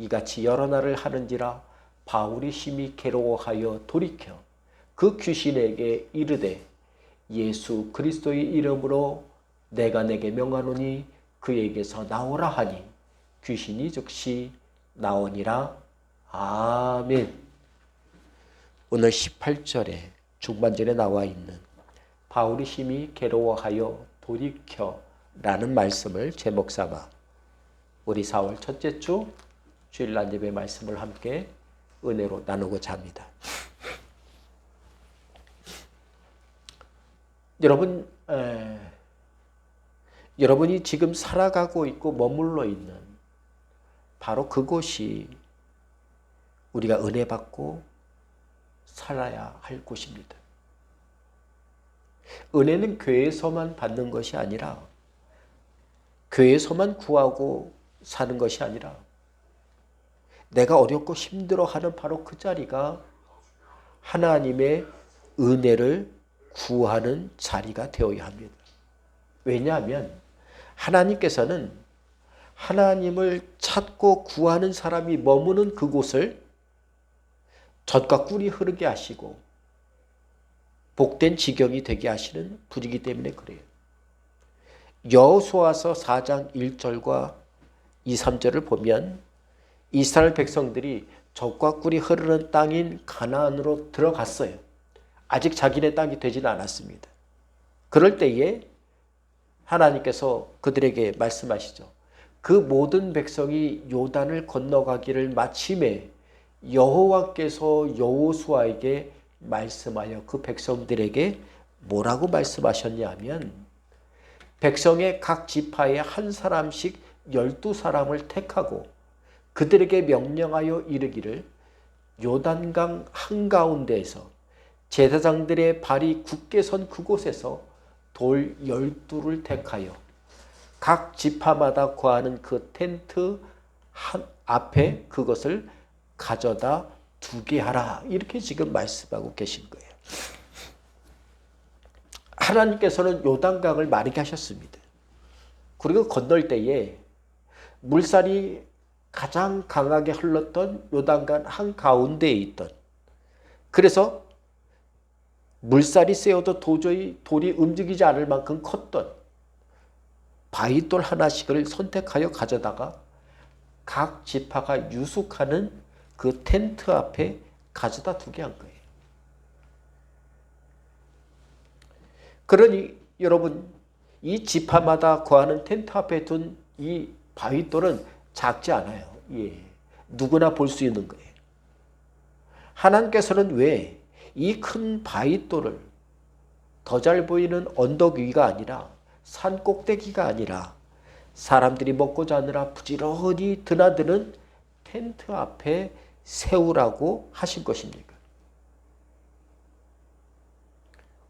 이같이 여러 날을 하는지라 바울이 심히 괴로워하여 돌이켜 그 귀신에게 이르되 예수 그리스도의 이름으로 내가 내게 명하노니 그에게서 나오라 하니 귀신이 즉시 나오니라. 아멘. 오늘 18절에 중반절에 나와 있는 바울이 심히 괴로워하여 돌이켜 라는 말씀을 제목 삼아 우리 4월 첫째 주 주일날 예배 말씀을 함께 은혜로 나누고자 합니다. 여러분이 지금 살아가고 있고 머물러 있는 바로 그곳이 우리가 은혜 받고 살아야 할 곳입니다. 은혜는 교회에서만 받는 것이 아니라 교회에서만 구하고 사는 것이 아니라 내가 어렵고 힘들어하는 바로 그 자리가 하나님의 은혜를 구하는 자리가 되어야 합니다. 왜냐하면 하나님께서는 하나님을 찾고 구하는 사람이 머무는 그곳을 젖과 꿀이 흐르게 하시고 복된 지경이 되게 하시는 분이기 때문에 그래요. 여호수아서 4장 1절과 2, 3절을 보면 이스라엘 백성들이 젖과 꿀이 흐르는 땅인 가나안으로 들어갔어요. 아직 자기네 땅이 되지는 않았습니다. 그럴 때에 하나님께서 그들에게 말씀하시죠. 그 모든 백성이 요단을 건너가기를 마침에 여호와께서 여호수아에게 말씀하여 그 백성들에게 뭐라고 말씀하셨냐 하면 백성의 각 지파에 한 사람씩 12사람을 택하고 그들에게 명령하여 이르기를 요단강 한가운데에서 제사장들의 발이 굳게 선 그곳에서 돌 12를 택하여 각 지파마다 구하는 그 텐트 앞에 그것을 가져다 두게 하라. 이렇게 지금 말씀하고 계신 거예요. 하나님께서는 요단강을 마르게 하셨습니다. 그리고 건널 때에 물살이 가장 강하게 흘렀던 요단강 한가운데에 있던, 그래서 물살이 세어도 도저히 돌이 움직이지 않을 만큼 컸던 바위돌 하나씩을 선택하여 가져다가 각 지파가 유숙하는 그 텐트 앞에 가져다 두게 한 거예요. 그러니 여러분, 이 지파마다 구하는 텐트 앞에 둔 이 바위돌은 작지 않아요. 예, 누구나 볼 수 있는 거예요. 하나님께서는 왜 이 큰 바위돌을 더 잘 보이는 언덕 위가 아니라 산 꼭대기가 아니라 사람들이 먹고 자느라 부지런히 드나드는 텐트 앞에 세우라고 하신 것입니까?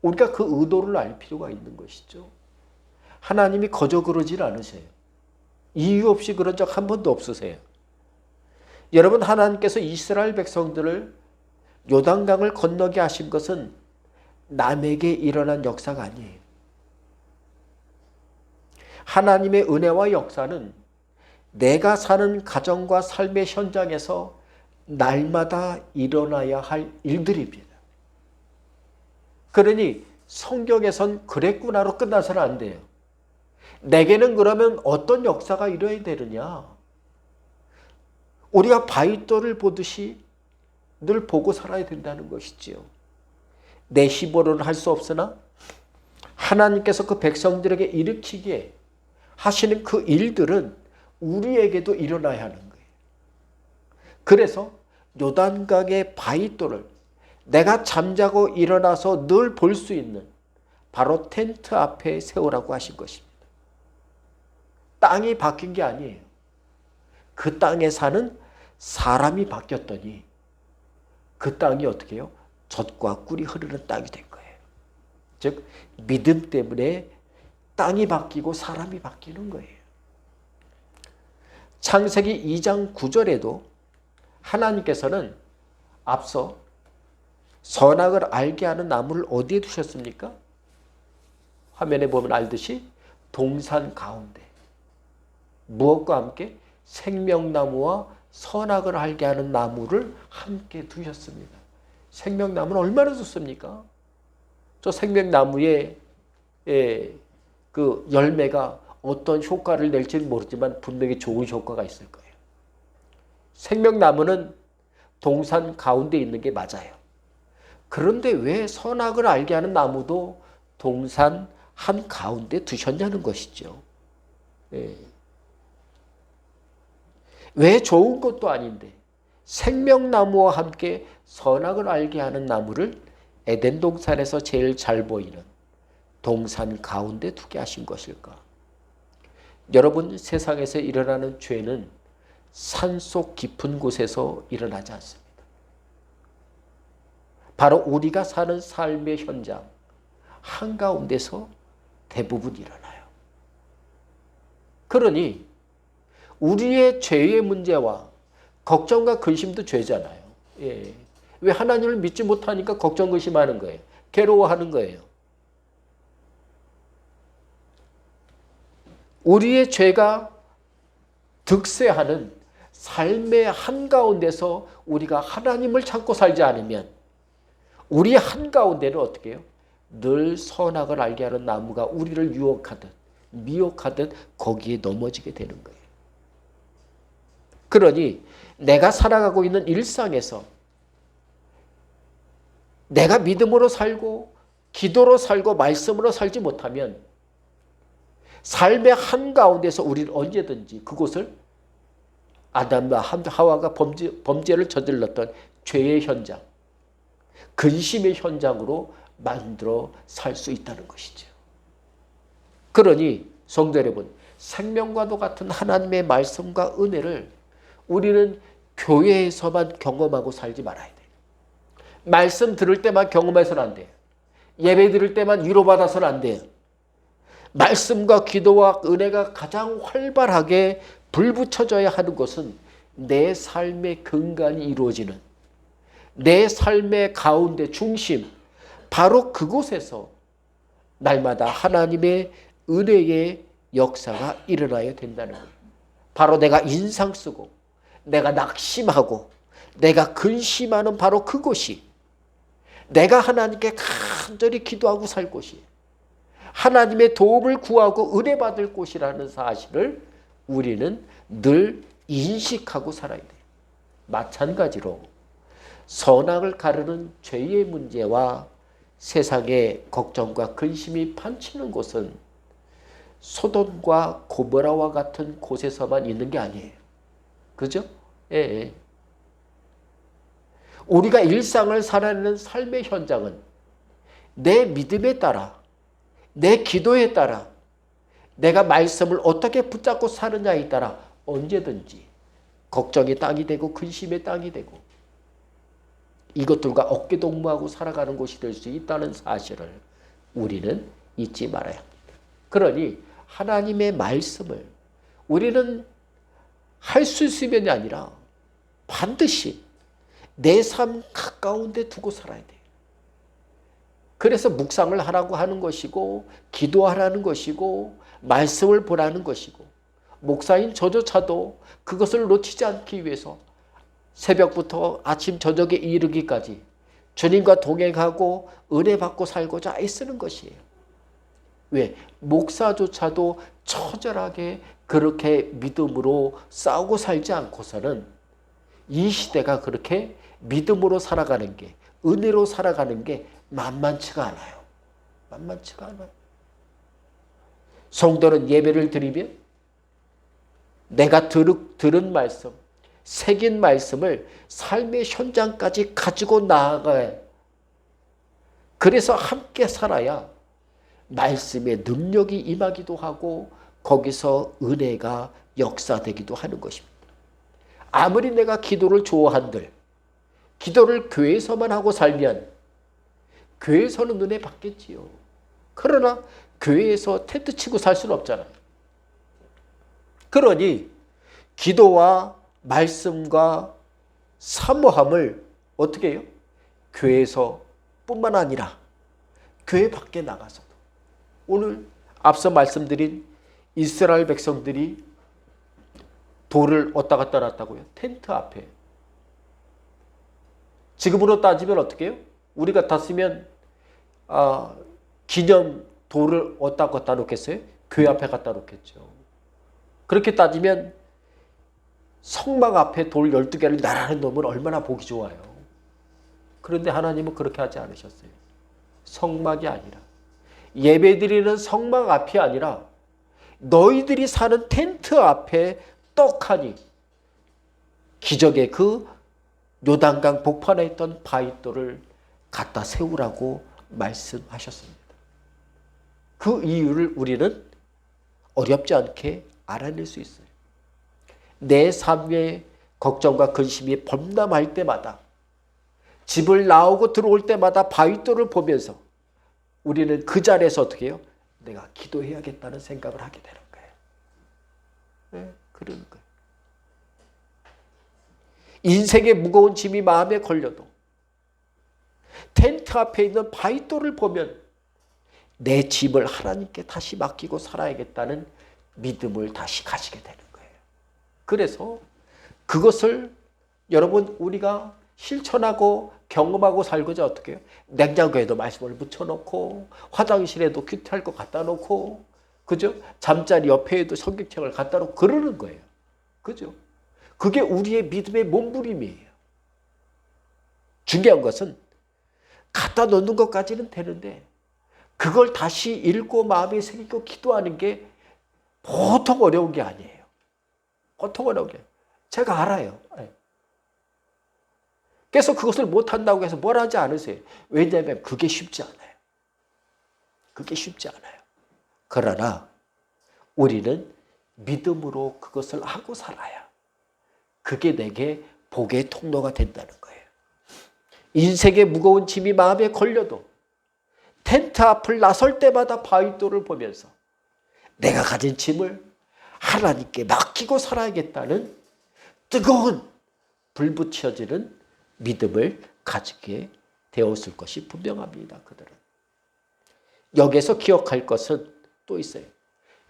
우리가 그 의도를 알 필요가 있는 것이죠. 하나님이 거저 그러질 않으세요. 이유 없이 그런 적 한 번도 없으세요. 여러분, 하나님께서 이스라엘 백성들을 요단강을 건너게 하신 것은 남에게 일어난 역사가 아니에요. 하나님의 은혜와 역사는 내가 사는 가정과 삶의 현장에서 날마다 일어나야 할 일들입니다. 그러니 성경에선 그랬구나로 끝나서는 안 돼요. 내게는 그러면 어떤 역사가 일어나야 되느냐? 우리가 바위돌을 보듯이 늘 보고 살아야 된다는 것이지요. 내 힘으로는 할 수 없으나 하나님께서 그 백성들에게 일으키게 하시는 그 일들은 우리에게도 일어나야 하는 거예요. 그래서 요단강의 바위돌을 내가 잠자고 일어나서 늘 볼 수 있는 바로 텐트 앞에 세우라고 하신 것입니다. 땅이 바뀐 게 아니에요. 그 땅에 사는 사람이 바뀌었더니 그 땅이 어떻게 해요? 젖과 꿀이 흐르는 땅이 된 거예요. 즉 믿음 때문에 땅이 바뀌고 사람이 바뀌는 거예요. 창세기 2장 9절에도 하나님께서는 앞서 선악을 알게 하는 나무를 어디에 두셨습니까? 화면에 보면 알듯이 동산 가운데. 무엇과 함께? 생명나무와 선악을 알게 하는 나무를 함께 두셨습니다. 생명나무는 얼마나 좋습니까? 저 생명나무의 그 열매가 어떤 효과를 낼지는 모르지만 분명히 좋은 효과가 있을 거예요. 생명나무는 동산 가운데 있는 게 맞아요. 그런데 왜 선악을 알게 하는 나무도 동산 한 가운데 두셨냐는 것이죠. 왜 좋은 것도 아닌데 생명나무와 함께 선악을 알게 하는 나무를 에덴 동산에서 제일 잘 보이는 동산 가운데 두게 하신 것일까? 여러분, 세상에서 일어나는 죄는 산속 깊은 곳에서 일어나지 않습니다. 바로 우리가 사는 삶의 현장 한가운데서 대부분 일어나요. 그러니 우리의 죄의 문제와 걱정과 근심도 죄잖아요. 왜 하나님을 믿지 못하니까 걱정 근심하는 거예요. 괴로워하는 거예요. 우리의 죄가 득세하는 삶의 한가운데서 우리가 하나님을 찾고 살지 않으면 우리 한가운데는 어떻게 해요? 늘 선악을 알게 하는 나무가 우리를 유혹하듯 미혹하듯 거기에 넘어지게 되는 거예요. 그러니 내가 살아가고 있는 일상에서 내가 믿음으로 살고 기도로 살고 말씀으로 살지 못하면 삶의 한가운데서 우리는 언제든지 그곳을 아담과 하와가 범죄를 저질렀던 죄의 현장, 근심의 현장으로 만들어 살 수 있다는 것이죠. 그러니 성도 여러분, 생명과도 같은 하나님의 말씀과 은혜를 우리는 교회에서만 경험하고 살지 말아야 돼요. 말씀 들을 때만 경험해서는 안 돼요. 예배 들을 때만 위로받아서는 안 돼요. 말씀과 기도와 은혜가 가장 활발하게 불붙여져야 하는 것은 내 삶의 근간이 이루어지는 내 삶의 가운데 중심, 바로 그곳에서 날마다 하나님의 은혜의 역사가 일어나야 된다는 거예요. 바로 내가 인상 쓰고 내가 낙심하고 내가 근심하는 바로 그곳이 내가 하나님께 간절히 기도하고 살 곳이에요. 하나님의 도움을 구하고 은혜 받을 곳이라는 사실을 우리는 늘 인식하고 살아야 돼요. 마찬가지로 선악을 가르는 죄의 문제와 세상의 걱정과 근심이 판치는 곳은 소돔과 고모라와 같은 곳에서만 있는 게 아니에요. 그죠? 예. 우리가 일상을 살아내는 삶의 현장은 내 믿음에 따라 내 기도에 따라 내가 말씀을 어떻게 붙잡고 사느냐에 따라 언제든지 걱정의 땅이 되고 근심의 땅이 되고 이것들과 어깨동무하고 살아가는 곳이 될 수 있다는 사실을 우리는 잊지 말아야 합니다. 그러니 하나님의 말씀을 우리는 할 수 있으면이 아니라 반드시 내 삶 가까운데 두고 살아야 돼요. 그래서 묵상을 하라고 하는 것이고 기도하라는 것이고 말씀을 보라는 것이고 목사인 저조차도 그것을 놓치지 않기 위해서 새벽부터 아침 저녁에 이르기까지 주님과 동행하고 은혜 받고 살고자 애쓰는 것이에요. 왜? 목사조차도 처절하게 그렇게 믿음으로 싸우고 살지 않고서는 이 시대가 그렇게 믿음으로 살아가는 게, 은혜로 살아가는 게 만만치가 않아요. 만만치가 않아요. 성도는 예배를 드리면 내가 들은 말씀, 새긴 말씀을 삶의 현장까지 가지고 나아가야 해요. 그래서 함께 살아야 말씀의 능력이 임하기도 하고 거기서 은혜가 역사되기도 하는 것입니다. 아무리 내가 기도를 좋아한들 기도를 교회에서만 하고 살면 교회에서는 은혜 받겠지요. 그러나 교회에서 텐트 치고 살 수는 없잖아요. 그러니 기도와 말씀과 사모함을 어떻게 해요? 교회에서 뿐만 아니라 교회 밖에 나가서도 오늘 앞서 말씀드린 이스라엘 백성들이 돌을 어디다 갖다 놨다고요? 텐트 앞에. 지금으로 따지면 어떻게 해요? 우리 같았으면 기념 돌을 어디다 갖다 놓겠어요? 교회 앞에 갖다 놓겠죠. 그렇게 따지면 성막 앞에 돌 12개를 나란히 놓으면 얼마나 보기 좋아요. 그런데 하나님은 그렇게 하지 않으셨어요. 성막이 아니라, 예배드리는 성막 앞이 아니라 너희들이 사는 텐트 앞에 떡하니 기적의 그 요단강 복판에 있던 바위돌을 갖다 세우라고 말씀하셨습니다. 그 이유를 우리는 어렵지 않게 알아낼 수 있어요. 내 삶의 걱정과 근심이 범람할 때마다, 집을 나오고 들어올 때마다 바위돌을 보면서 우리는 그 자리에서 어떻게 해요? 내가 기도해야겠다는 생각을 하게 되는 거예요. 네, 그러는 거예요. 인생의 무거운 짐이 마음에 걸려도 텐트 앞에 있는 바위돌을 보면 내 짐을 하나님께 다시 맡기고 살아야겠다는 믿음을 다시 가지게 되는 거예요. 그래서 그것을 여러분 우리가 실천하고 경험하고 살고자 어떻게 해요? 냉장고에도 말씀을 묻혀놓고 화장실에도 큐티할 거 갖다 놓고, 그죠? 잠자리 옆에도 성경책을 갖다 놓고 그러는 거예요. 그죠? 그게 우리의 믿음의 몸부림이에요. 중요한 것은 갖다 놓는 것까지는 되는데 그걸 다시 읽고 마음에 새기고 기도하는 게 보통 어려운 게 아니에요. 보통 어려운 게. 제가 알아요. 그래서 그것을 못한다고 해서 뭘 하지 않으세요. 왜냐하면 그게 쉽지 않아요. 그게 쉽지 않아요. 그러나 우리는 믿음으로 그것을 하고 살아야 그게 내게 복의 통로가 된다는 거예요. 인생의 무거운 짐이 마음에 걸려도 텐트 앞을 나설 때마다 바위돌을 보면서 내가 가진 짐을 하나님께 맡기고 살아야겠다는 뜨거운 불 붙여지는 믿음을 가지게 되었을 것이 분명합니다. 그들은. 여기서 기억할 것은 또 있어요.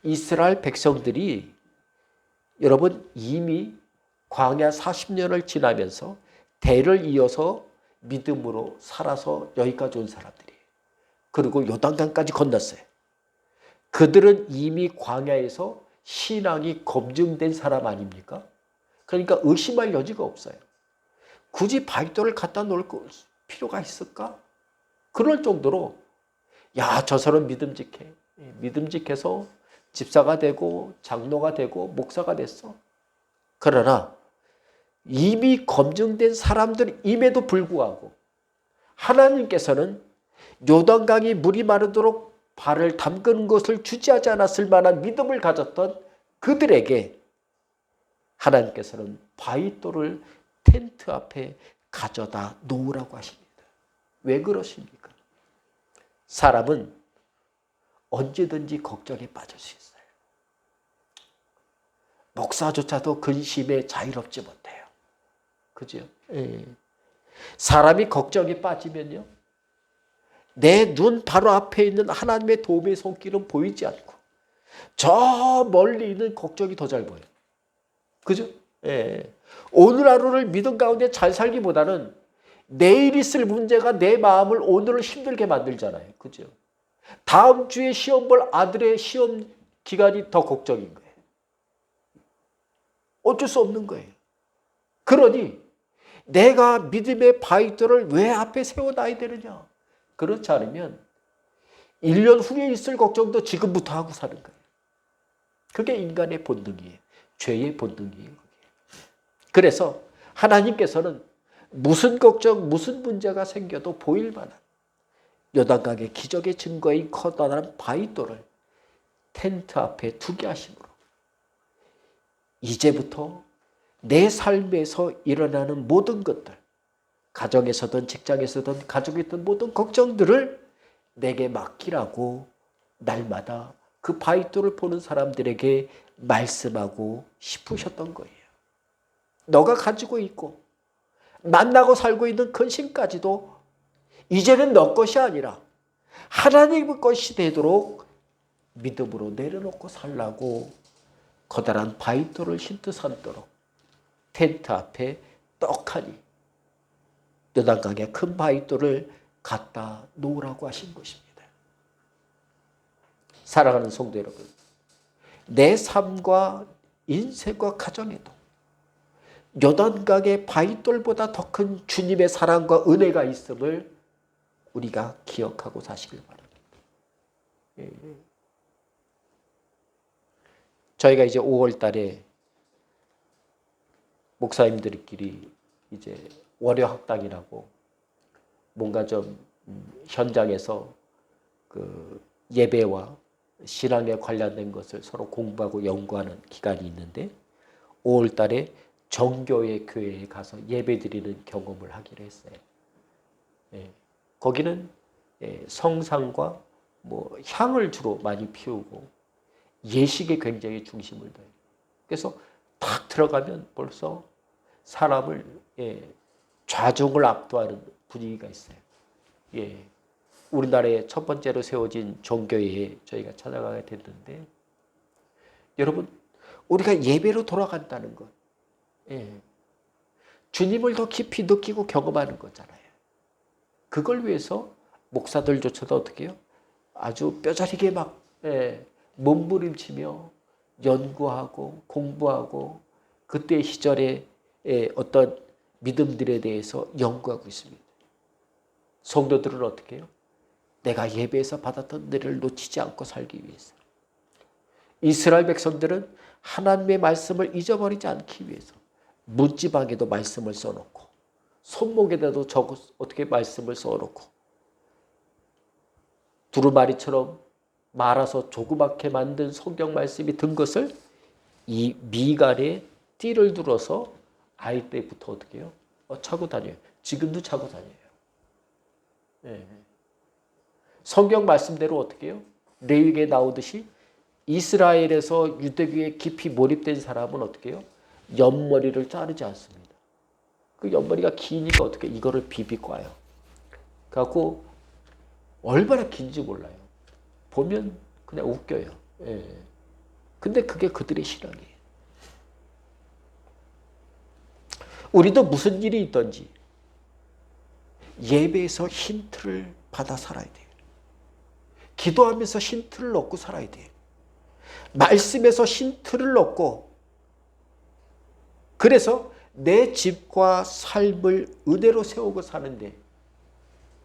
이스라엘 백성들이 여러분 이미 광야 40년을 지나면서 대를 이어서 믿음으로 살아서 여기까지 온 사람들이에요. 그리고 요단강까지 건넜어요. 그들은 이미 광야에서 신앙이 검증된 사람 아닙니까? 그러니까 의심할 여지가 없어요. 굳이 바위돌을 갖다 놓을 필요가 있을까? 그럴 정도로 야, 저 사람 믿음직해. 믿음직해서 집사가 되고 장로가 되고 목사가 됐어. 그러나 이미 검증된 사람들임에도 불구하고 하나님께서는 요단강이 물이 마르도록 발을 담그는 것을 주지하지 않았을 만한 믿음을 가졌던 그들에게 하나님께서는 바위돌을 텐트 앞에 가져다 놓으라고 하십니다. 왜 그러십니까? 사람은 언제든지 걱정에 빠질 수 있어요. 목사조차도 근심에 자유롭지 못해요. 그죠? 예. 사람이 걱정에 빠지면요, 내 눈 바로 앞에 있는 하나님의 도움의 손길은 보이지 않고 저 멀리 있는 걱정이 더 잘 보여요. 그죠? 예. 오늘 하루를 믿음 가운데 잘 살기보다는 내일 있을 문제가 내 마음을 오늘을 힘들게 만들잖아요. 그죠? 다음 주에 시험 볼 아들의 시험 기간이 더 걱정인 거예요. 어쩔 수 없는 거예요. 그러니 내가 믿음의 바위돌을 왜 앞에 세워놔야 되느냐? 그렇지 않으면 1년 후에 있을 걱정도 지금부터 하고 사는 거예요. 그게 인간의 본능이에요. 죄의 본능이에요. 그래서 하나님께서는 무슨 걱정, 무슨 문제가 생겨도 보일 만한 요단강의 기적의 증거인 커다란 바위돌을 텐트 앞에 두게 하심으로 이제부터 내 삶에서 일어나는 모든 것들, 가정에서든 직장에서든 가족에 있던 모든 걱정들을 내게 맡기라고 날마다 그 바위돌을 보는 사람들에게 말씀하고 싶으셨던 거예요. 너가 가지고 있고 만나고 살고 있는 근심까지도 이제는 너 것이 아니라 하나님의 것이 되도록 믿음으로 내려놓고 살라고 커다란 바위돌을 흰듯 않도록 텐트 앞에 떡하니 요단강에 큰 바위돌을 갖다 놓으라고 하신 것입니다. 사랑하는 성도 여러분, 내 삶과 인생과 가정에도 요단강의 바위돌보다 더 큰 주님의 사랑과 은혜가 있음을 우리가 기억하고 사시길 바랍니다. 저희가 이제 5월 달에 목사님들끼리 이제 월요 학당이라고 뭔가 좀 현장에서 그 예배와 신앙에 관련된 것을 서로 공부하고 연구하는 기간이 있는데 5월 달에 정교회 교회에 가서 예배 드리는 경험을 하기로 했어요. 거기는 성상과 뭐 향을 주로 많이 피우고 예식에 굉장히 중심을 둬요. 그래서 탁 들어가면 벌써 사람을 좌중을 압도하는 분위기가 있어요. 우리나라에 첫 번째로 세워진 종교회에 저희가 찾아가게 됐는데 여러분 우리가 예배로 돌아간다는 것 주님을 더 깊이 느끼고 경험하는 거잖아요. 그걸 위해서 목사들조차도 어떻게 해요? 아주 뼈저리게 막 몸부림치며 연구하고 공부하고 그때 시절의 어떤 믿음들에 대해서 연구하고 있습니다. 성도들은 어떻게 해요? 내가 예배에서 받았던 은혜를 놓치지 않고 살기 위해서. 이스라엘 백성들은 하나님의 말씀을 잊어버리지 않기 위해서 문지방에도 말씀을 써놓고 손목에다도 어떻게 말씀을 써놓고 두루마리처럼 말아서 조그맣게 만든 성경 말씀이 든 것을 이 미간에 띠를 둘어서 아이 때부터 어떻게 해요? 차고 다녀요. 지금도 차고 다녀요. 성경 말씀대로 어떻게 해요? 레위기에 나오듯이 이스라엘에서 유대교에 깊이 몰입된 사람은 어떻게 해요? 옆머리를 자르지 않습니다. 그 옆머리가 기니까 어떻게 이거를 비비고 와요. 그래갖고 얼마나 긴지 몰라요. 보면 그냥 웃겨요. 근데 그게 그들의 신앙이에요. 우리도 무슨 일이 있든지 예배에서 힌트를 받아 살아야 돼요. 기도하면서 힌트를 얻고 살아야 돼요. 말씀에서 힌트를 얻고 그래서 내 집과 삶을 은혜로 세우고 사는데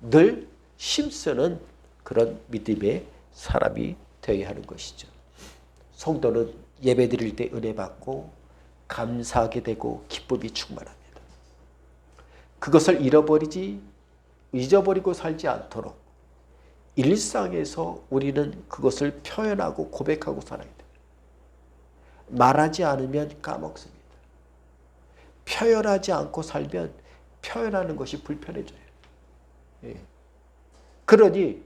늘 힘쓰는 그런 믿음의 사람이 되어야 하는 것이죠. 성도는 예배 드릴 때 은혜 받고 감사하게 되고 기쁨이 충만합니다. 그것을 잊어버리고 살지 않도록 일상에서 우리는 그것을 표현하고 고백하고 살아야 돼요. 말하지 않으면 까먹습니다. 표현하지 않고 살면 표현하는 것이 불편해져요. 그러니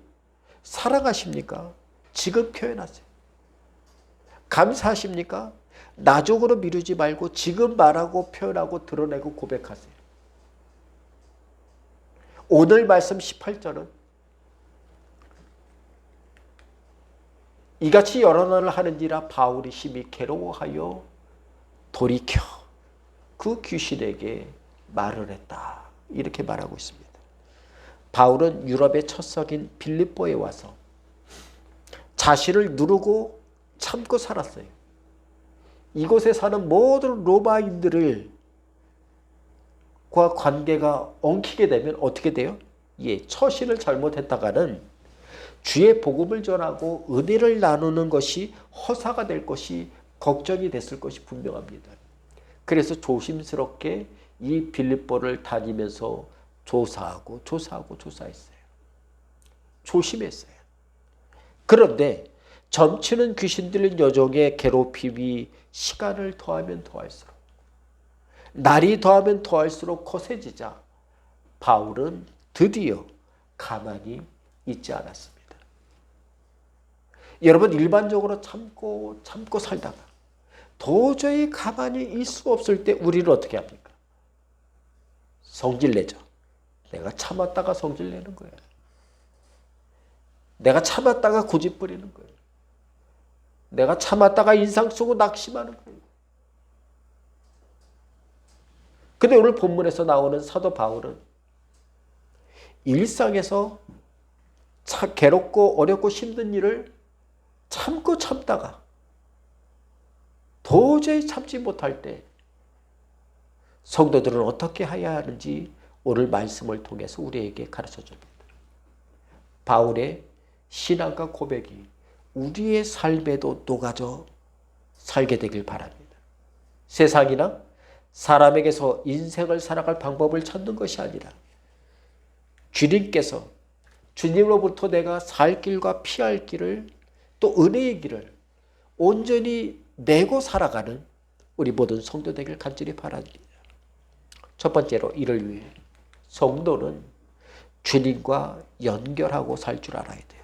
사랑하십니까? 지금 표현하세요. 감사하십니까? 나중으로 미루지 말고 지금 말하고 표현하고 드러내고 고백하세요. 오늘 말씀 18절은 이같이 여러 날을 하는지라 바울이 심히 괴로워하여 돌이켜 그 귀신에게 말을 했다. 이렇게 말하고 있습니다. 바울은 유럽의 첫 석인 빌립보에 와서 자신을 누르고 참고 살았어요. 이곳에 사는 모든 로마인들과 관계가 엉키게 되면 어떻게 돼요? 처신을 잘못했다가는 주의 복음을 전하고 은혜를 나누는 것이 허사가 될 것이 걱정이 됐을 것이 분명합니다. 그래서 조심스럽게 이 빌립보를 다니면서 조사했어요. 조심했어요. 그런데 점치는 귀신들 여종의 괴롭힘이 시간을 더하면 더할수록 날이 더하면 더할수록 거세지자 바울은 드디어 가만히 있지 않았습니다. 여러분 일반적으로 참고 살다가 도저히 가만히 있을 수 없을 때 우리는 어떻게 합니까? 성질내죠. 내가 참았다가 성질내는 거예요. 내가 참았다가 고집부리는 거예요. 내가 참았다가 인상 쓰고 낙심하는 거예요. 근데 오늘 본문에서 나오는 사도 바울은 일상에서 괴롭고 어렵고 힘든 일을 참고 참다가 도저히 참지 못할 때 성도들은 어떻게 해야 하는지 오늘 말씀을 통해서 우리에게 가르쳐 줍니다. 바울의 신앙과 고백이 우리의 삶에도 녹아져 살게 되길 바랍니다. 세상이나 사람에게서 인생을 살아갈 방법을 찾는 것이 아니라 주님께서 주님으로부터 내가 살 길과 피할 길을 또 은혜의 길을 온전히 내고 살아가는 우리 모든 성도 되길 간절히 바랍니다. 첫 번째로 이를 위해 성도는 주님과 연결하고 살 줄 알아야 돼요.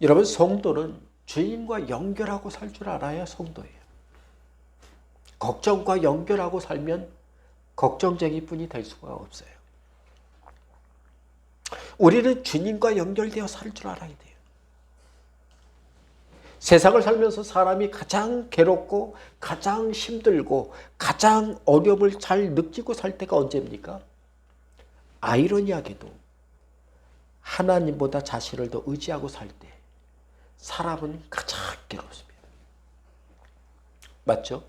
여러분, 성도는 주님과 연결하고 살 줄 알아야 성도예요. 걱정과 연결하고 살면 걱정쟁이뿐이 될 수가 없어요. 우리는 주님과 연결되어 살 줄 알아야 돼요. 세상을 살면서 사람이 가장 괴롭고 가장 힘들고 가장 어려움을 잘 느끼고 살 때가 언제입니까? 아이러니하게도 하나님보다 자신을 더 의지하고 살 때 사람은 가장 괴롭습니다. 맞죠?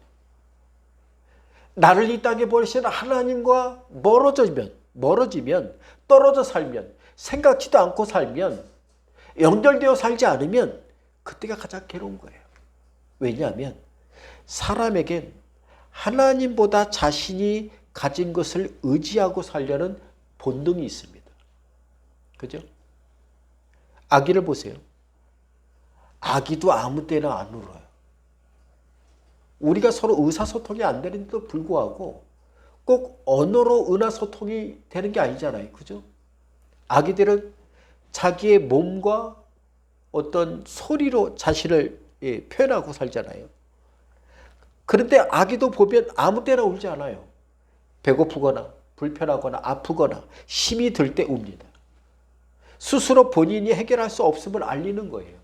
나를 이 땅에 보내신 하나님과 멀어지면 떨어져 살면 생각지도 않고 살면 연결되어 살지 않으면 그때가 가장 괴로운 거예요. 왜냐하면 사람에겐 하나님보다 자신이 가진 것을 의지하고 살려는 본능이 있습니다. 그죠? 아기를 보세요. 아기도 아무 때나 안 울어요. 우리가 서로 의사소통이 안 되는데도 불구하고 꼭 언어로 의사소통이 되는 게 아니잖아요. 그죠? 아기들은 자기의 몸과 어떤 소리로 자신을 표현하고 살잖아요. 그런데 아기도 보면 아무 때나 울지 않아요. 배고프거나 불편하거나 아프거나 힘이 들 때 웁니다. 스스로 본인이 해결할 수 없음을 알리는 거예요.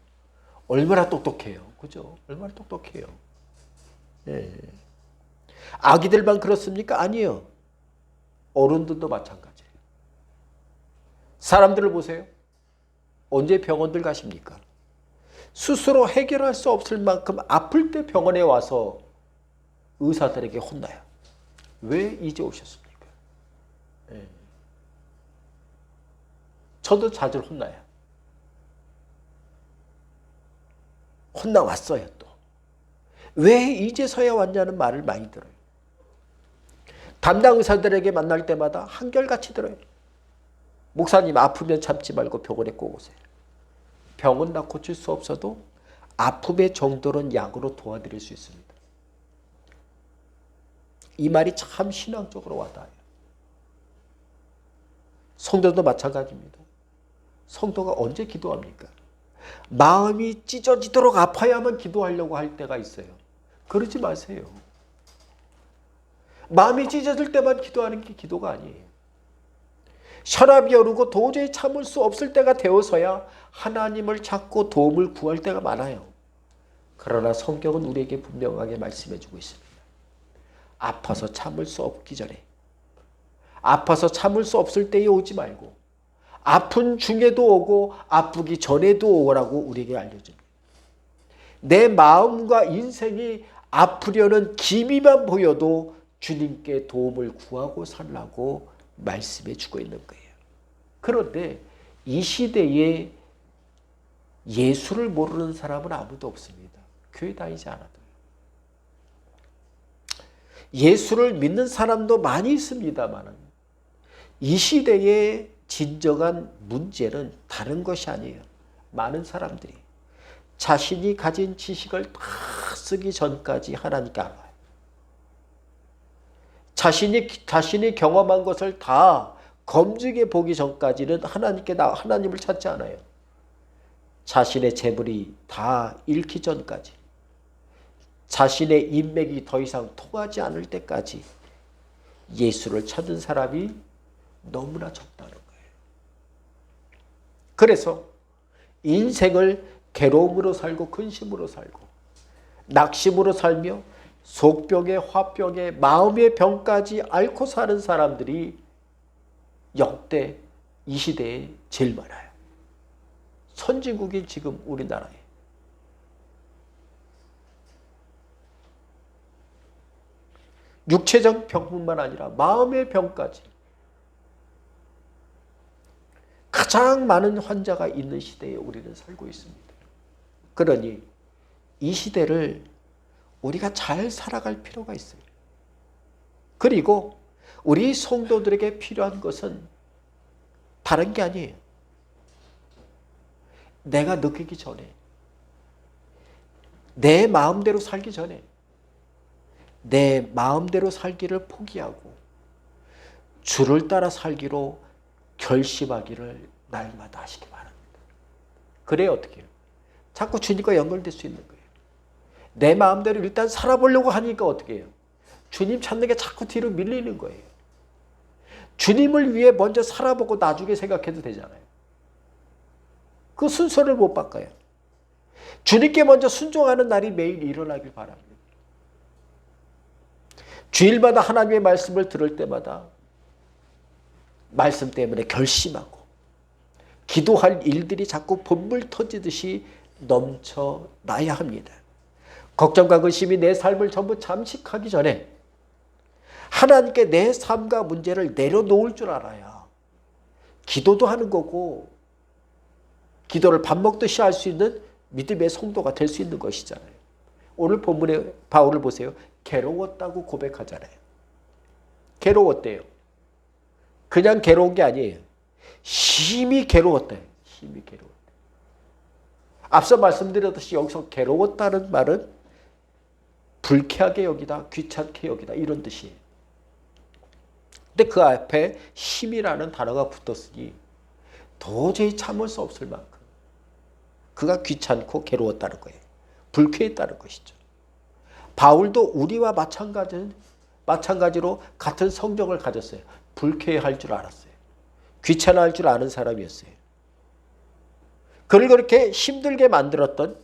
얼마나 똑똑해요. 그죠? 얼마나 똑똑해요. 네. 아기들만 그렇습니까? 아니에요. 어른들도 마찬가지예요. 사람들을 보세요. 언제 병원들 가십니까? 스스로 해결할 수 없을 만큼 아플 때 병원에 와서 의사들에게 혼나요. 왜 이제 오셨습니까? 네. 저도 자주 혼나요. 혼나왔어요 또. 왜 이제서야 왔냐는 말을 많이 들어요. 담당 의사들에게 만날 때마다 한결같이 들어요. 목사님, 아프면 참지 말고 병원에 꼭 오세요. 병은 다 고칠 수 없어도 아픔의 정도는 약으로 도와드릴 수 있습니다. 이 말이 참 신앙적으로 와닿아요. 성도도 마찬가지입니다. 성도가 언제 기도합니까? 마음이 찢어지도록 아파야만 기도하려고 할 때가 있어요. 그러지 마세요. 마음이 찢어질 때만 기도하는 게 기도가 아니에요. 혈압이 오르고 도저히 참을 수 없을 때가 되어서야 하나님을 찾고 도움을 구할 때가 많아요. 그러나 성경은 우리에게 분명하게 말씀해주고 있습니다. 아파서 참을 수 없기 전에, 아파서 참을 수 없을 때에 오지 말고 아픈 중에도 오고 아프기 전에도 오라고 우리에게 알려줍니다. 내 마음과 인생이 아프려는 기미만 보여도 주님께 도움을 구하고 살라고 말씀해 주고 있는 거예요. 그런데 이 시대에 예수를 모르는 사람은 아무도 없습니다. 교회 다니지 않아도. 예수를 믿는 사람도 많이 있습니다만 이 시대의 진정한 문제는 다른 것이 아니에요. 많은 사람들이 자신이 가진 지식을 다 쓰기 전까지 하나님께 안 와요. 자신이 경험한 것을 다 검증해 보기 전까지는 하나님을 찾지 않아요. 자신의 재물이 다 잃기 전까지, 자신의 인맥이 더 이상 통하지 않을 때까지 예수를 찾는 사람이 너무나 적다는 거예요. 그래서 인생을 괴로움으로 살고 근심으로 살고 낙심으로 살며 속병에 화병에 마음의 병까지 앓고 사는 사람들이 역대 이 시대에 제일 많아요. 선진국이 지금 우리나라에. 육체적 병뿐만 아니라 마음의 병까지 가장 많은 환자가 있는 시대에 우리는 살고 있습니다. 그러니 이 시대를 우리가 잘 살아갈 필요가 있어요. 그리고 우리 성도들에게 필요한 것은 다른 게 아니에요. 내가 느끼기 전에, 내 마음대로 살기 전에 내 마음대로 살기를 포기하고 주를 따라 살기로 결심하기를 날마다 하시기 바랍니다. 그래야 어떻게 해요? 자꾸 주님과 연결될 수 있는 거예요. 내 마음대로 일단 살아보려고 하니까 어떻게 해요? 주님 찾는 게 자꾸 뒤로 밀리는 거예요. 주님을 위해 먼저 살아보고 나중에 생각해도 되잖아요. 그 순서를 못 바꿔요. 주님께 먼저 순종하는 날이 매일 일어나길 바랍니다. 주일마다 하나님의 말씀을 들을 때마다 말씀 때문에 결심하고 기도할 일들이 자꾸 본물 터지듯이 넘쳐나야 합니다. 걱정과 근심이 내 삶을 전부 잠식하기 전에 하나님께 내 삶과 문제를 내려놓을 줄 알아야 기도도 하는 거고 기도를 밥 먹듯이 할 수 있는 믿음의 성도가 될 수 있는 것이잖아요. 오늘 본문에 바울을 보세요. 괴로웠다고 고백하잖아요. 괴로웠대요. 그냥 괴로운 게 아니에요. 심히 괴로웠대요. 심히 괴로웠대요. 앞서 말씀드렸듯이 여기서 괴로웠다는 말은 불쾌하게 여기다, 귀찮게 여기다 이런 뜻이에요. 근데 그 앞에 심이라는 단어가 붙었으니 도저히 참을 수 없을 만큼 그가 귀찮고 괴로웠다는 거예요. 불쾌했다는 것이죠. 바울도 우리와 마찬가지로 같은 성정을 가졌어요. 불쾌할 줄 알았어요. 귀찮아할 줄 아는 사람이었어요. 그를 그렇게 힘들게 만들었던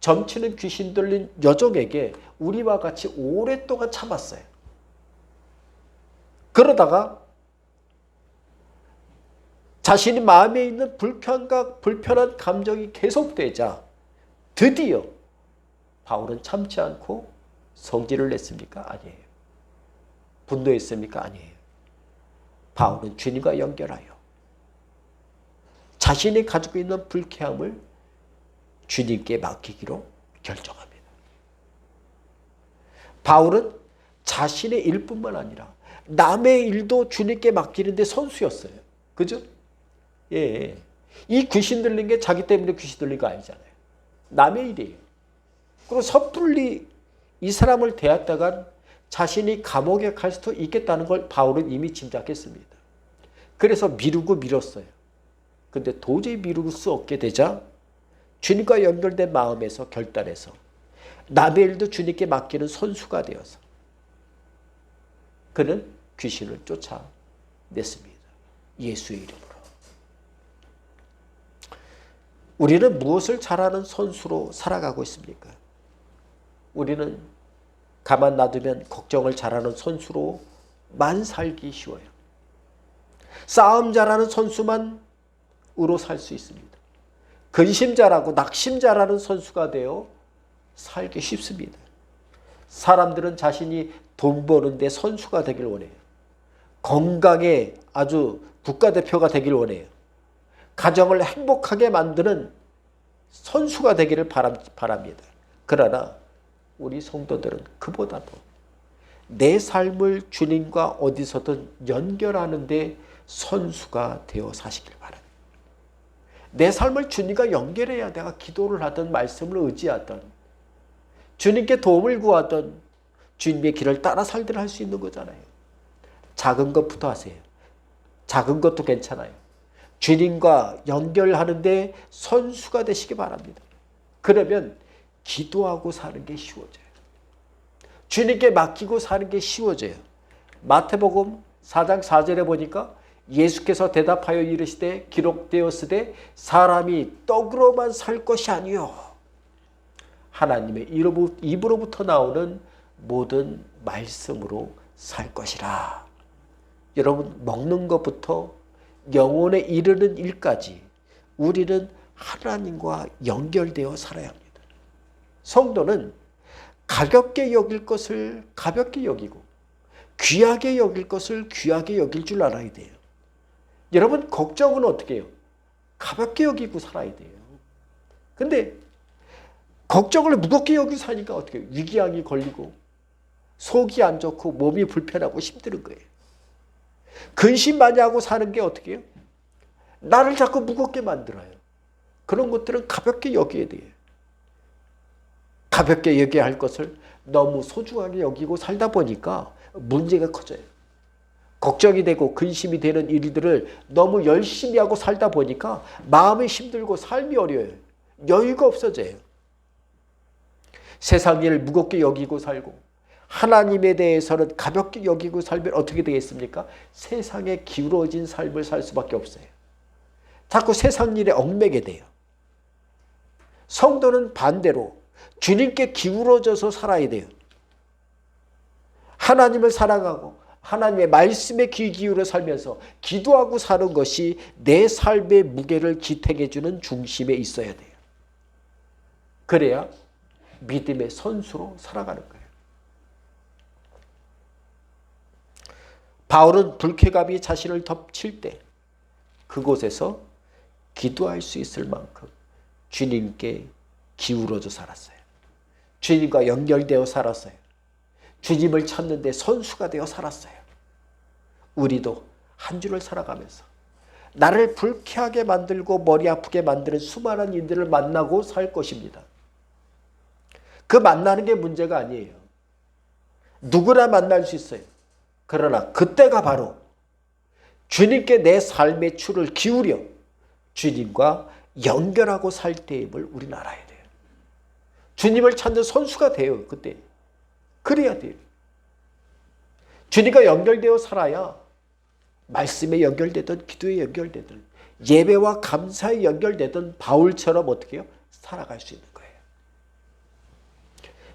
점치는 귀신 들린 여종에게 우리와 같이 오랫동안 참았어요. 그러다가 자신이 마음에 있는 불편한 감정이 계속되자 드디어 바울은 참지 않고 성질을 냈습니까? 아니에요. 분노했습니까? 아니에요. 바울은 주님과 연결하여 자신이 가지고 있는 불쾌함을 주님께 맡기기로 결정합니다. 바울은 자신의 일뿐만 아니라 남의 일도 주님께 맡기는데 선수였어요. 그죠? 예. 이 귀신 들린 게 자기 때문에 귀신 들린 거 아니잖아요. 남의 일이에요. 그리고 섣불리 이 사람을 대했다간 자신이 감옥에 갈 수도 있겠다는 걸 바울은 이미 짐작했습니다. 그래서 밀었어요. 근데 도저히 미룰 수 없게 되자 주님과 연결된 마음에서 결단해서 남의 일도 주님께 맡기는 선수가 되어서 그는 귀신을 쫓아냈습니다. 예수의 이름으로. 우리는 무엇을 잘하는 선수로 살아가고 있습니까? 우리는 가만 놔두면 걱정을 잘하는 선수로만 살기 쉬워요. 싸움 잘하는 선수만으로 살 수 있습니다. 근심 잘하고 낙심 잘하는 선수가 되어 살기 쉽습니다. 사람들은 자신이 돈 버는데 선수가 되길 원해요. 건강에 아주 국가대표가 되길 원해요. 가정을 행복하게 만드는 선수가 되기를 바랍니다. 그러나 우리 성도들은 그보다도 내 삶을 주님과 어디서든 연결하는 데 선수가 되어 사시길 바랍니다. 내 삶을 주님과 연결해야 내가 기도를 하든 말씀을 의지하든 주님께 도움을 구하든 주님의 길을 따라 살든 할 수 있는 거잖아요. 작은 것부터 하세요. 작은 것도 괜찮아요. 주님과 연결하는데 선수가 되시기 바랍니다. 그러면 기도하고 사는 게 쉬워져요. 주님께 맡기고 사는 게 쉬워져요. 마태복음 4장 4절에 보니까 예수께서 대답하여 이르시되 기록되었으되 사람이 떡으로만 살 것이 아니요 하나님의 입으로부터 나오는 모든 말씀으로 살 것이라. 여러분, 먹는 것부터 영혼에 이르는 일까지 우리는 하나님과 연결되어 살아야 합니다. 성도는 가볍게 여길 것을 가볍게 여기고 귀하게 여길 것을 귀하게 여길 줄 알아야 돼요. 여러분, 걱정은 어떻게 해요? 가볍게 여기고 살아야 돼요. 근데 걱정을 무겁게 여기고 사니까 어떻게 해요? 위궤양이 걸리고 속이 안 좋고 몸이 불편하고 힘든 거예요. 근심 많이 하고 사는 게 어떻게 해요? 나를 자꾸 무겁게 만들어요. 그런 것들은 가볍게 여겨야 돼요. 가볍게 여겨야 할 것을 너무 소중하게 여기고 살다 보니까 문제가 커져요. 걱정이 되고 근심이 되는 일들을 너무 열심히 하고 살다 보니까 마음이 힘들고 삶이 어려워요. 여유가 없어져요. 세상 일을 무겁게 여기고 살고 하나님에 대해서는 가볍게 여기고 살면 어떻게 되겠습니까? 세상에 기울어진 삶을 살 수밖에 없어요. 자꾸 세상 일에 얽매게 돼요. 성도는 반대로 주님께 기울어져서 살아야 돼요. 하나님을 사랑하고 하나님의 말씀에 귀 기울여 살면서 기도하고 사는 것이 내 삶의 무게를 지탱해주는 중심에 있어야 돼요. 그래야 믿음의 선수로 살아가는 거예요. 바울은 불쾌감이 자신을 덮칠 때 그곳에서 기도할 수 있을 만큼 주님께 기울어져 살았어요. 주님과 연결되어 살았어요. 주님을 찾는 데 선수가 되어 살았어요. 우리도 한 주를 살아가면서 나를 불쾌하게 만들고 머리 아프게 만드는 수많은 이들을 만나고 살 것입니다. 그 만나는 게 문제가 아니에요. 누구나 만날 수 있어요. 그러나 그때가 바로 주님께 내 삶의 추를 기울여 주님과 연결하고 살 때임을 우리는 알아야 돼요. 주님을 찾는 선수가 돼요. 그때. 그래야 돼요. 주님과 연결되어 살아야 말씀에 연결되든 기도에 연결되든 예배와 감사에 연결되든 바울처럼 어떻게 해요? 살아갈 수 있는 거예요.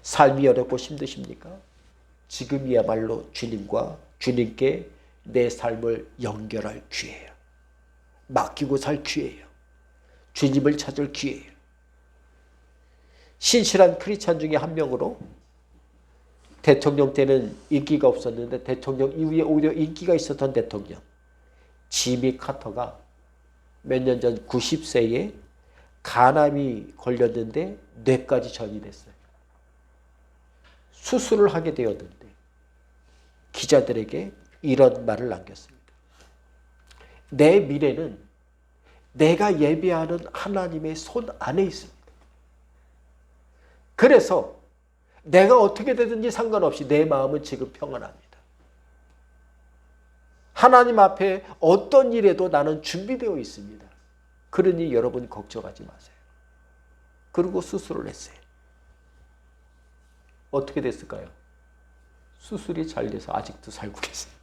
삶이 어렵고 힘드십니까? 지금이야말로 주님께 내 삶을 연결할 기회예요. 맡기고 살 기회예요. 주님을 찾을 기회예요. 신실한 크리스찬 중에 한 명으로 대통령 때는 인기가 없었는데 대통령 이후에 오히려 인기가 있었던 대통령 지미 카터가 몇 년 전 90세에 간암이 걸렸는데 뇌까지 전이 됐어요. 수술을 하게 되었는데 기자들에게 이런 말을 남겼습니다. 내 미래는 내가 예배하는 하나님의 손 안에 있습니다. 그래서 내가 어떻게 되든지 상관없이 내 마음은 지금 평안합니다. 하나님 앞에 어떤 일에도 나는 준비되어 있습니다. 그러니 여러분 걱정하지 마세요. 그리고 수술을 했어요. 어떻게 됐을까요? 수술이 잘 돼서 아직도 살고 계세요.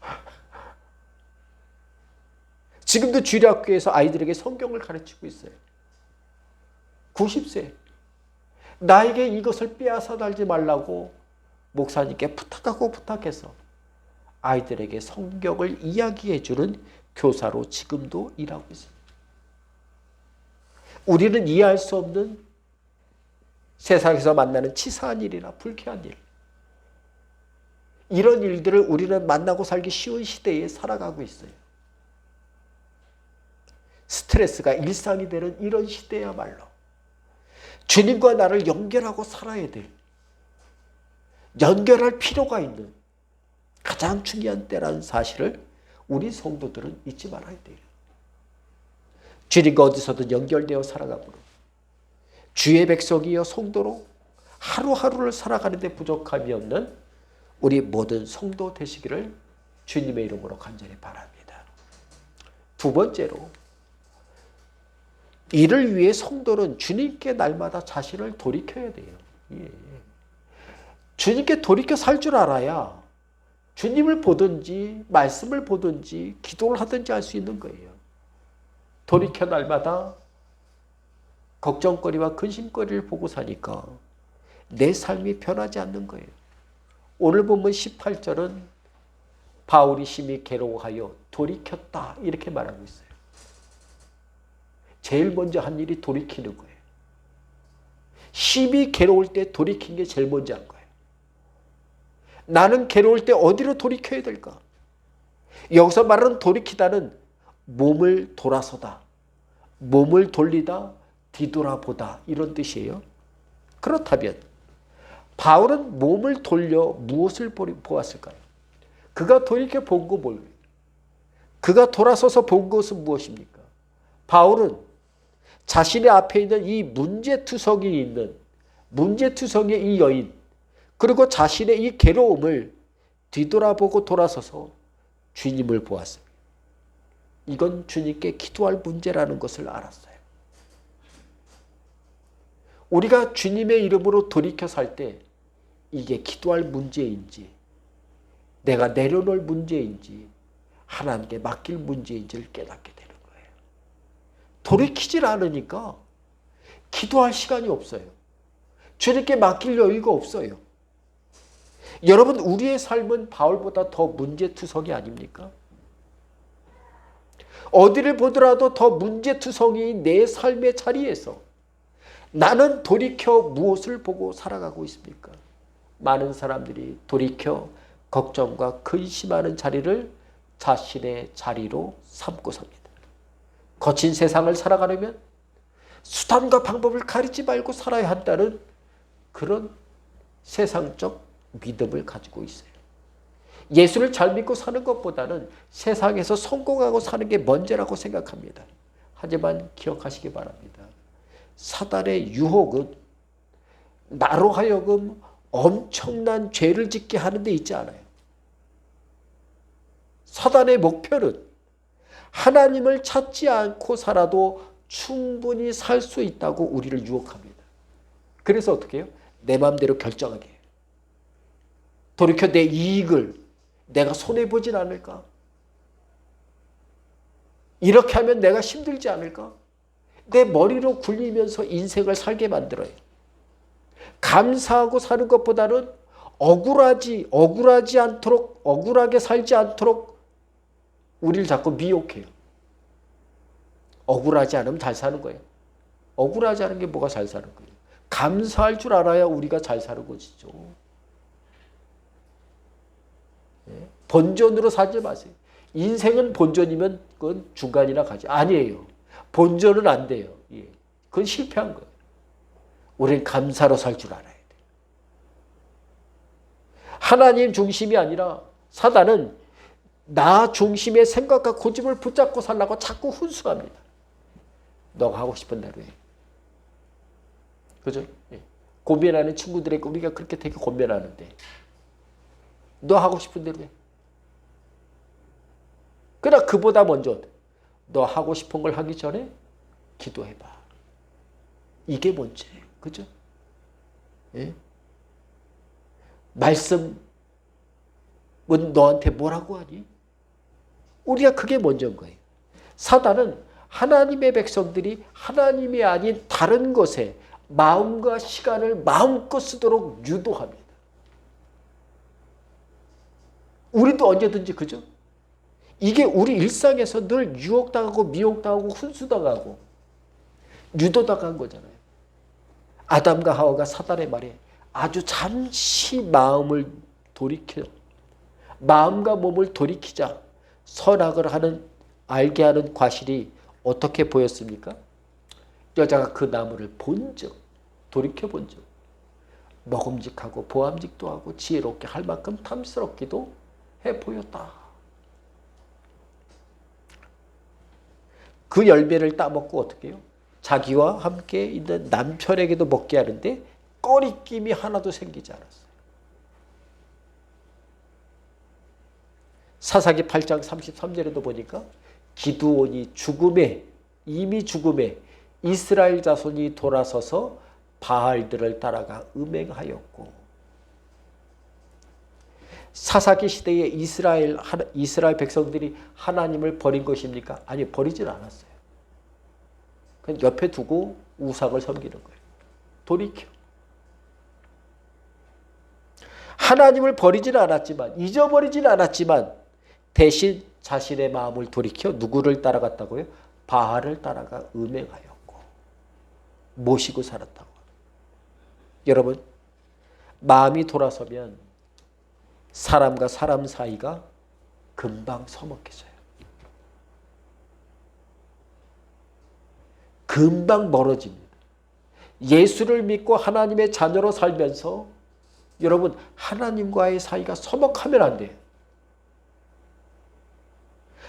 지금도 주일학교에서 아이들에게 성경을 가르치고 있어요. 90세. 나에게 이것을 빼앗아 달지 말라고 목사님께 부탁해서 아이들에게 성경을 이야기해 주는 교사로 지금도 일하고 있습니다. 우리는 이해할 수 없는 세상에서 만나는 치사한 일이나 불쾌한 일, 이런 일들을 우리는 만나고 살기 쉬운 시대에 살아가고 있어요. 스트레스가 일상이 되는 이런 시대야말로 주님과 나를 연결하고 살아야 돼. 연결할 필요가 있는 가장 중요한 때라는 사실을 우리 성도들은 잊지 말아야 돼요. 주님과 어디서든 연결되어 살아가므로 주의 백성이여 성도로 하루하루를 살아가는 데 부족함이 없는 우리 모든 성도 되시기를 주님의 이름으로 간절히 바랍니다. 두 번째로, 이를 위해 성도는 주님께 날마다 자신을 돌이켜야 돼요. 예. 주님께 돌이켜 살 줄 알아야 주님을 보든지 말씀을 보든지 기도를 하든지 할 수 있는 거예요. 돌이켜 날마다 걱정거리와 근심거리를 보고 사니까 내 삶이 변하지 않는 거예요. 오늘 보면 18절은 바울이 심히 괴로워하여 돌이켰다 이렇게 말하고 있어요. 제일 먼저 한 일이 돌이키는 거예요. 심히 괴로울 때 돌이킨 게 제일 먼저 한 거예요. 나는 괴로울 때 어디로 돌이켜야 될까? 여기서 말하는 돌이키다는 몸을 돌아서다, 몸을 돌리다, 뒤돌아보다 이런 뜻이에요. 그렇다면 바울은 몸을 돌려 무엇을 보았을까요? 그가 돌이켜 본 거 뭘까요? 그가 돌아서서 본 것은 무엇입니까? 바울은 자신의 앞에 있는 이 문제투성이 있는 문제투성이의 이 여인, 그리고 자신의 이 괴로움을 뒤돌아보고 돌아서서 주님을 보았습니다. 이건 주님께 기도할 문제라는 것을 알았어요. 우리가 주님의 이름으로 돌이켜 살 때 이게 기도할 문제인지, 내가 내려놓을 문제인지, 하나님께 맡길 문제인지를 깨닫게 되는 거예요. 돌이키질 않으니까 기도할 시간이 없어요. 주님께 맡길 여유가 없어요. 여러분, 우리의 삶은 바울보다 더 문제투성이 아닙니까? 어디를 보더라도 더 문제투성이인 내 삶의 자리에서 나는 돌이켜 무엇을 보고 살아가고 있습니까? 많은 사람들이 돌이켜 걱정과 근심하는 자리를 자신의 자리로 삼고 삽니다. 거친 세상을 살아가려면 수단과 방법을 가리지 말고 살아야 한다는 그런 세상적 믿음을 가지고 있어요. 예수를 잘 믿고 사는 것보다는 세상에서 성공하고 사는 게 먼저라고 생각합니다. 하지만 기억하시기 바랍니다. 사단의 유혹은 나로 하여금 엄청난 죄를 짓게 하는 데 있지 않아요. 사단의 목표는 하나님을 찾지 않고 살아도 충분히 살 수 있다고 우리를 유혹합니다. 그래서 어떻게 해요? 내 마음대로 결정하게 해요. 돌이켜 내 이익을 내가 손해보진 않을까? 이렇게 하면 내가 힘들지 않을까? 내 머리로 굴리면서 인생을 살게 만들어요. 감사하고 사는 것보다는 억울하지 않도록, 억울하게 살지 않도록 우리를 자꾸 미혹해요. 억울하지 않으면 잘 사는 거예요. 억울하지 않은 게 뭐가 잘 사는 거예요? 감사할 줄 알아야 우리가 잘 사는 것이죠. 본전으로 살지 마세요. 인생은 본전이면 그건 중간이나 가지. 아니에요. 본전은 안 돼요. 그건 실패한 거예요. 우리는 감사로 살 줄 알아야 돼요. 하나님 중심이 아니라 사단은 나 중심의 생각과 고집을 붙잡고 살라고 자꾸 훈수합니다. 너가 하고 싶은 대로 해. 그죠? 고민하는 친구들에게 우리가 그렇게 되게 고민하는데 너 하고 싶은 대로 해. 그러나 그보다 먼저 너 하고 싶은 걸 하기 전에 기도해봐. 이게 문제예요. 그죠? 예? 말씀은 너한테 뭐라고 하니? 우리가 그게 먼저인 거예요. 사단은 하나님의 백성들이 하나님이 아닌 다른 것에 마음과 시간을 마음껏 쓰도록 유도합니다. 우리도 언제든지 그죠? 이게 우리 일상에서 늘 유혹당하고 미혹당하고 훈수당하고 유도당한 거잖아요. 아담과 하와가 사단의 말에 아주 잠시 마음을 돌이켜 마음과 몸을 돌이키자 선악을 알게 하는 과실이 어떻게 보였습니까? 여자가 그 나무를 본 적, 돌이켜 본 적, 먹음직하고 보암직도 하고 지혜롭게 할 만큼 탐스럽기도 해 보였다. 그 열매를 따먹고 어떻게 해요? 자기와 함께 있는 남편에게도 먹게 하는데 꺼리낌이 하나도 생기지 않았어요. 사사기 8장 33절에도 보니까 기드온이 이미 죽음에 이스라엘 자손이 돌아서서 바알들을 따라가 음행하였고 사사기 시대에 이스라엘 백성들이 하나님을 버린 것입니까? 아니, 버리질 않았어요. 그냥 옆에 두고 우상을 섬기는 거예요. 돌이켜. 하나님을 버리지는 않았지만, 잊어버리지는 않았지만 대신 자신의 마음을 돌이켜 누구를 따라갔다고요? 바알을 따라가 음행하였고 모시고 살았다고. 여러분, 마음이 돌아서면 사람과 사람 사이가 금방 서먹해져요. 금방 멀어집니다. 예수를 믿고 하나님의 자녀로 살면서 여러분, 하나님과의 사이가 서먹하면 안 돼요.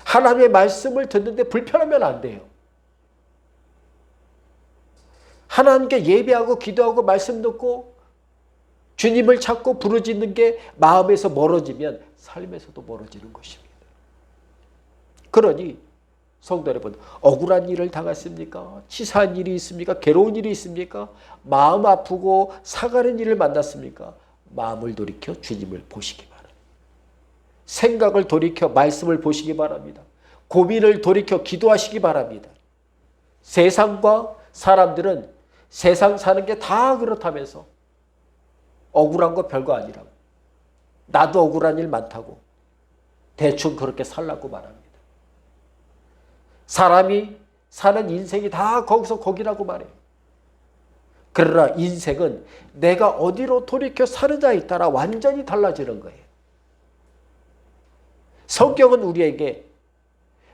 하나님의 말씀을 듣는데 불편하면 안 돼요. 하나님께 예배하고 기도하고 말씀 듣고 주님을 찾고 부르짖는 게 마음에서 멀어지면 삶에서도 멀어지는 것입니다. 그러니 성도 여러분, 억울한 일을 당했습니까? 치사한 일이 있습니까? 괴로운 일이 있습니까? 마음 아프고 상하는 일을 만났습니까? 마음을 돌이켜 주님을 보시기 바랍니다. 생각을 돌이켜 말씀을 보시기 바랍니다. 고민을 돌이켜 기도하시기 바랍니다. 세상과 사람들은 세상 사는 게 다 그렇다면서 억울한 거 별거 아니라고, 나도 억울한 일 많다고 대충 그렇게 살라고 말합니다. 사람이 사는 인생이 다 거기서 거기라고 말해요. 그러나 인생은 내가 어디로 돌이켜 사느냐에 따라 완전히 달라지는 거예요. 성경은 우리에게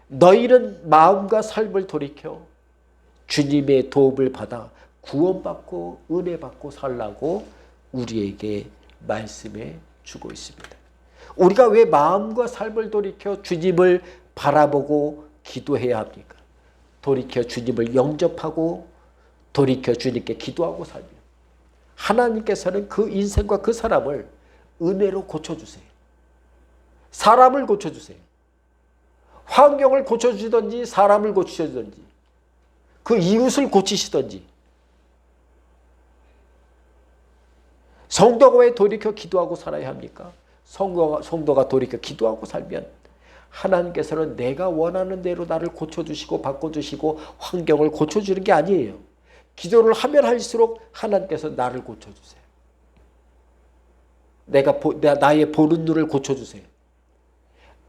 너희는 마음과 삶을 돌이켜 주님의 도움을 받아 구원받고 은혜받고 살라고 우리에게 말씀해 주고 있습니다. 우리가 왜 마음과 삶을 돌이켜 주님을 바라보고 기도해야 합니까? 돌이켜 주님을 영접하고 돌이켜 주님께 기도하고 살면 하나님께서는 그 인생과 그 사람을 은혜로 고쳐주세요. 사람을 고쳐주세요. 환경을 고쳐주시든지 사람을 고치시든지 그 이웃을 고치시든지. 성도가 왜 돌이켜 기도하고 살아야 합니까? 성도가 돌이켜 기도하고 살면 하나님께서는 내가 원하는 대로 나를 고쳐주시고 바꿔주시고 환경을 고쳐주는 게 아니에요. 기도를 하면 할수록 하나님께서 나를 고쳐주세요. 나의 보는 눈을 고쳐주세요.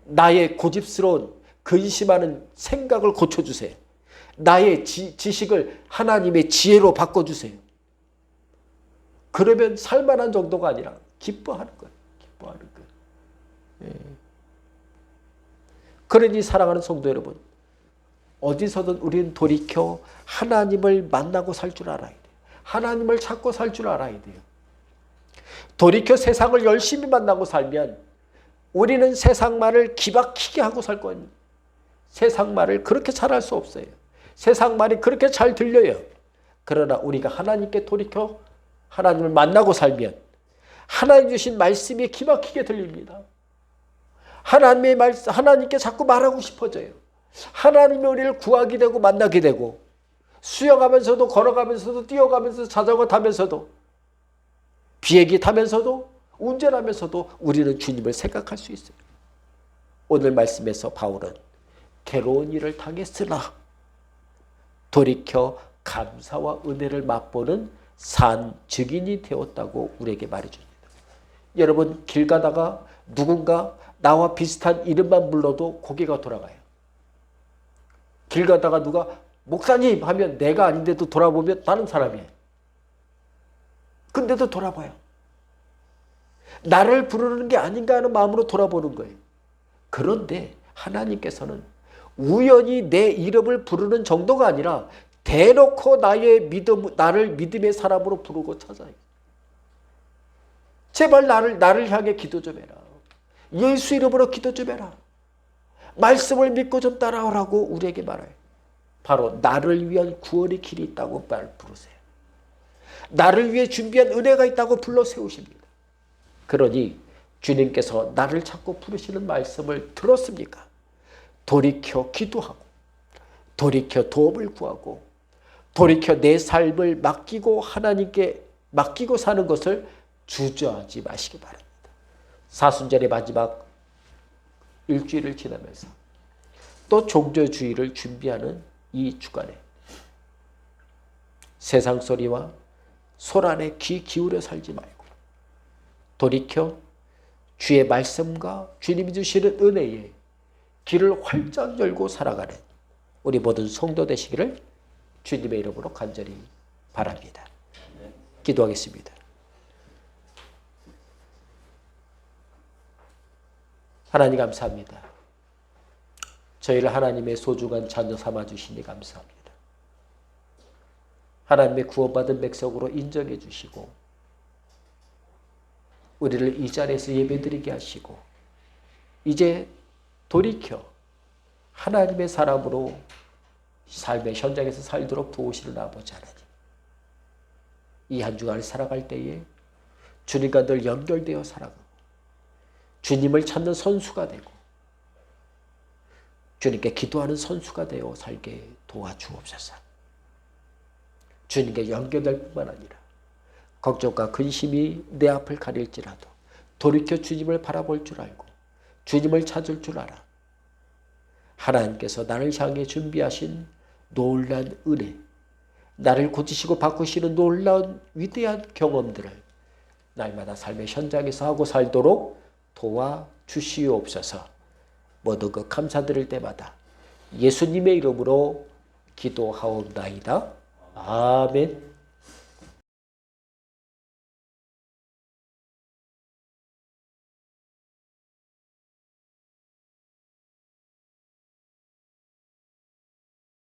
나의 고집스러운 근심하는 생각을 고쳐주세요. 나의 지식을 하나님의 지혜로 바꿔주세요. 그러면 살만한 정도가 아니라 기뻐하는 거예요. 기뻐하는 거예요. 예. 그러니 사랑하는 성도 여러분, 어디서든 우리는 돌이켜 하나님을 만나고 살 줄 알아야 돼요. 하나님을 찾고 살 줄 알아야 돼요. 돌이켜 세상을 열심히 만나고 살면 우리는 세상 말을 기박히게 하고 살 거예요. 세상 말을 그렇게 잘할 수 없어요. 세상 말이 그렇게 잘 들려요. 그러나 우리가 하나님께 돌이켜 하나님을 만나고 살면 하나님 주신 말씀이 기막히게 들립니다. 하나님의 말씀, 하나님께 자꾸 말하고 싶어져요. 하나님이 우리를 구하게 되고 만나게 되고 수영하면서도 걸어가면서도 뛰어가면서도 자전거 타면서도 비행기 타면서도 운전하면서도 우리는 주님을 생각할 수 있어요. 오늘 말씀에서 바울은 괴로운 일을 당했으나 돌이켜 감사와 은혜를 맛보는 산 증인이 되었다고 우리에게 말해줍니다. 여러분, 길 가다가 누군가 나와 비슷한 이름만 불러도 고개가 돌아가요. 길 가다가 누가 목사님 하면 내가 아닌데도 돌아보면 다른 사람이에요. 근데도 돌아봐요. 나를 부르는 게 아닌가 하는 마음으로 돌아보는 거예요. 그런데 하나님께서는 우연히 내 이름을 부르는 정도가 아니라 대놓고 나를 믿음의 사람으로 부르고 찾아요. 제발 나를 향해 기도 좀 해라. 예수 이름으로 기도 좀 해라. 말씀을 믿고 좀 따라오라고 우리에게 말해요. 바로 나를 위한 구원의 길이 있다고 부르세요. 나를 위해 준비한 은혜가 있다고 불러 세우십니다. 그러니 주님께서 나를 찾고 부르시는 말씀을 들었습니까? 돌이켜 기도하고 돌이켜 도움을 구하고 돌이켜 내 삶을 맡기고 하나님께 맡기고 사는 것을 주저하지 마시기 바랍니다. 사순절의 마지막 일주일을 지나면서 또 종교주의를 준비하는 이 주간에 세상 소리와 소란에 귀 기울여 살지 말고 돌이켜 주의 말씀과 주님이 주시는 은혜에 길을 활짝 열고 살아가는 우리 모든 성도 되시기를 주님의 이름으로 간절히 바랍니다. 기도하겠습니다. 하나님 감사합니다. 저희를 하나님의 소중한 자녀 삼아주시니 감사합니다. 하나님의 구원받은 백성으로 인정해 주시고 우리를 이 자리에서 예배드리게 하시고 이제 돌이켜 하나님의 사람으로 삶의 현장에서 살도록 도우시는 아버지 하나님, 이 한 주간을 살아갈 때에 주님과 늘 연결되어 살아가고 주님을 찾는 선수가 되고 주님께 기도하는 선수가 되어 살게 도와주옵소서. 주님께 연결될 뿐만 아니라 걱정과 근심이 내 앞을 가릴지라도 돌이켜 주님을 바라볼 줄 알고 주님을 찾을 줄 알아. 하나님께서 나를 향해 준비하신 놀라운 은혜, 나를 고치시고 바꾸시는 놀라운 위대한 경험들을 날마다 삶의 현장에서 하고 살도록 도와주시옵소서. 모두 그 감사드릴 때마다 예수님의 이름으로 기도하옵나이다. 아멘.